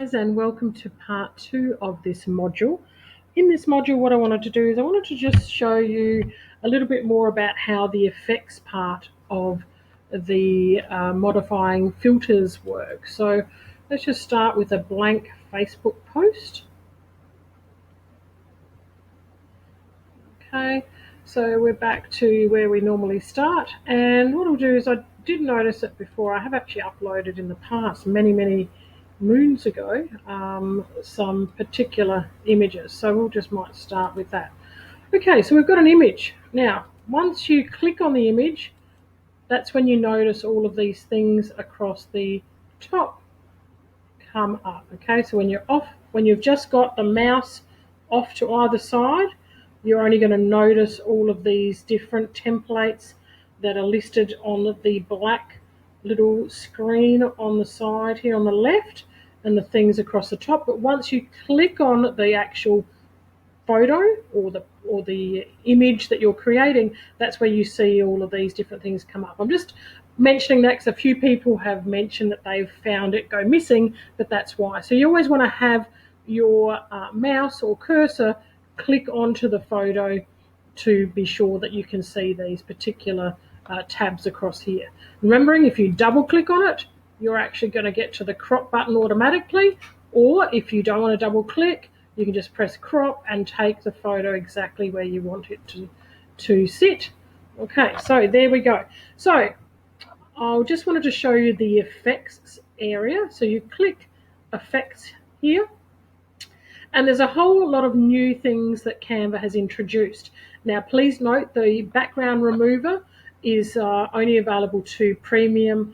And welcome to part 2 of this module. In this module, what I wanted to do is I wanted to just show you a little bit more about how the effects part of the modifying filters work. So let's just start with a blank Facebook post. Okay, so we're back to where we normally start, and what I'll do is I did notice it before. I have actually uploaded in the past many moons ago some particular images, so we'll just might start with that. Okay, so we've got an image. Now once you click on the image, that's when you notice all of these things across the top come up. Okay, so when you've just got the mouse off to either side, you're only going to notice all of these different templates that are listed on the black little screen on the side here on the left, and the things across the top. But once you click on the actual photo or the image that you're creating, that's where you see all of these different things come up. I'm just mentioning that because a few people have mentioned that they've found it go missing, but that's why. So you always want to have your mouse or cursor click onto the photo to be sure that you can see these particular tabs across here. Remembering, if you double click on it, you're actually going to get to the crop button automatically, or if you don't want to double click, you can just press crop and take the photo exactly where you want it to sit. Okay, so there we go. So I just wanted to show you the effects area. So you click effects here, and there's a whole lot of new things that Canva has introduced. Now please note the background remover is only available to premium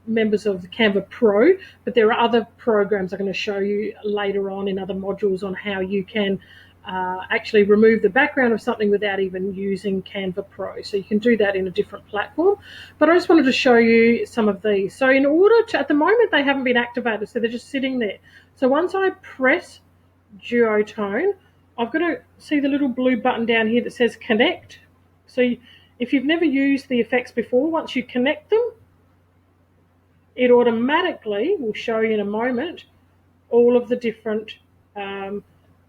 members of the Canva Pro, but there are other programs I'm going to show you later on in other modules on how you can actually remove the background of something without even using Canva Pro. So you can do that in a different platform. But I just wanted to show you some of these. So in order to, at the moment they haven't been activated, so they're just sitting there. So once I press duotone, I've got to see the little blue button down here that says connect. So if you've never used the effects before, once you connect them, it automatically will show you in a moment all of the different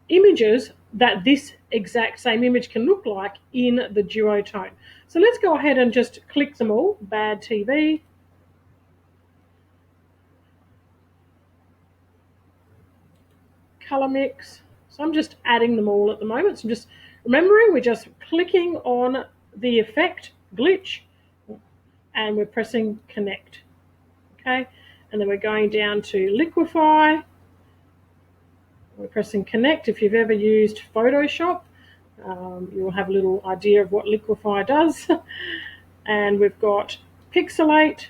images that this exact same image can look like in the duotone. So let's go ahead and just click them all. Bad TV, color mix. So I'm just adding them all at the moment. So I'm just remembering, we're just clicking on the effect glitch and we're pressing connect. Okay, and then we're going down to liquefy. We're pressing connect. If you've ever used Photoshop, you'll have a little idea of what liquefy does. And we've got pixelate.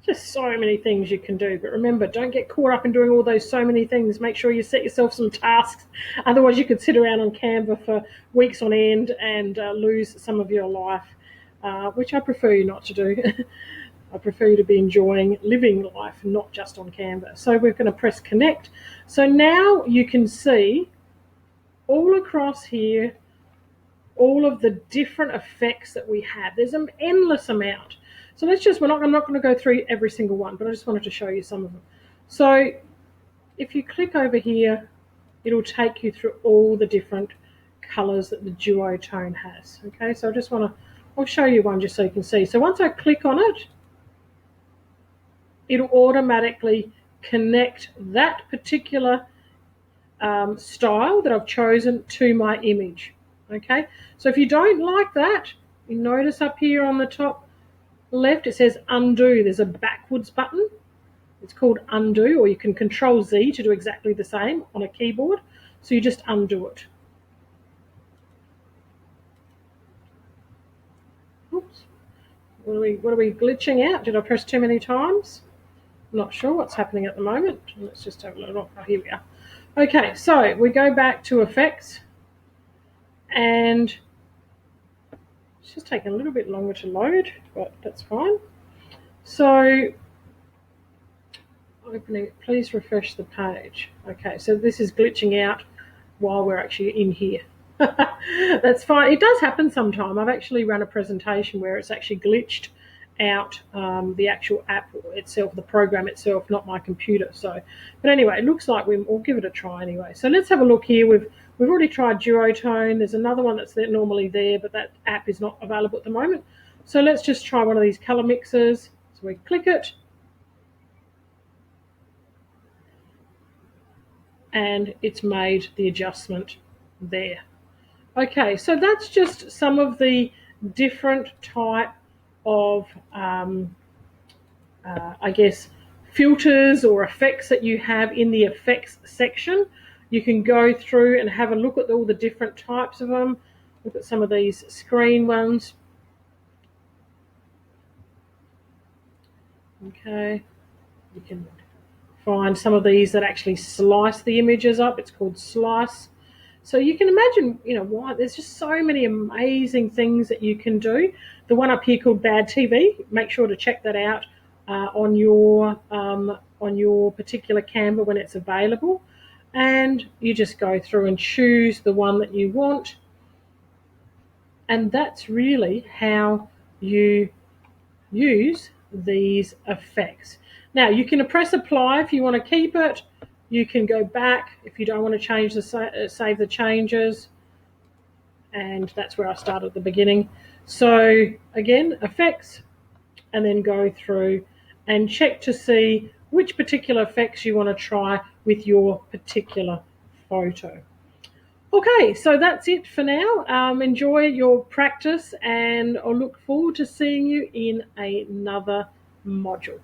Just so many things you can do, but remember, don't get caught up in doing all those so many things. Make sure you set yourself some tasks, otherwise you could sit around on Canva for weeks on end and lose some of your life, which I prefer you not to do. I prefer you to be enjoying living life, not just on Canva. So we're going to press connect. So now you can see all across here all of the different effects that we have. There's an endless amount. So let's just, I'm not going to go through every single one, but I just wanted to show you some of them. So if you click over here, it'll take you through all the different colors that the duotone has. Okay, so I just want to, I'll show you one just so you can see. So once I click on it, it'll automatically connect that particular style that I've chosen to my image. Okay, so if you don't like that, you notice up here on the top left it says undo. There's a backwards button. It's called undo, or you can Control Z to do exactly the same on a keyboard. So you just undo it. Oops. What are we glitching out? Did I press too many times? I'm not sure what's happening at the moment. Let's just have a look. Oh, here we are. Okay, so we go back to effects, and it's just taking a little bit longer to load, but that's fine. So opening, please refresh the page. Okay, so this is glitching out while we're actually in here. That's fine. It does happen sometime. I've actually run a presentation where it's actually glitched out the actual app itself, the program itself, not my computer. So, but anyway, it looks like we'll give it a try anyway. So let's have a look here. We've already tried duotone. There's another one that's normally there, but that app is not available at the moment. So let's just try one of these color mixers. So we click it, and it's made the adjustment there. Okay, so that's just some of the different type of, I guess, filters or effects that you have in the effects section. You can go through and have a look at all the different types of them. Look at some of these screen ones. Okay, you can find some of these that actually slice the images up. It's called slice. So you can imagine, why there's just so many amazing things that you can do. The one up here called Bad TV, make sure to check that out on your particular Canva when it's available. And you just go through and choose the one that you want. And that's really how you use these effects. Now you can press apply if you want to keep it. You can go back if you don't want to change save the changes, and that's where I started at the beginning. So again, effects, and then go through and check to see which particular effects you want to try with your particular photo. Okay, so that's it for now. Enjoy your practice, and I'll look forward to seeing you in another module.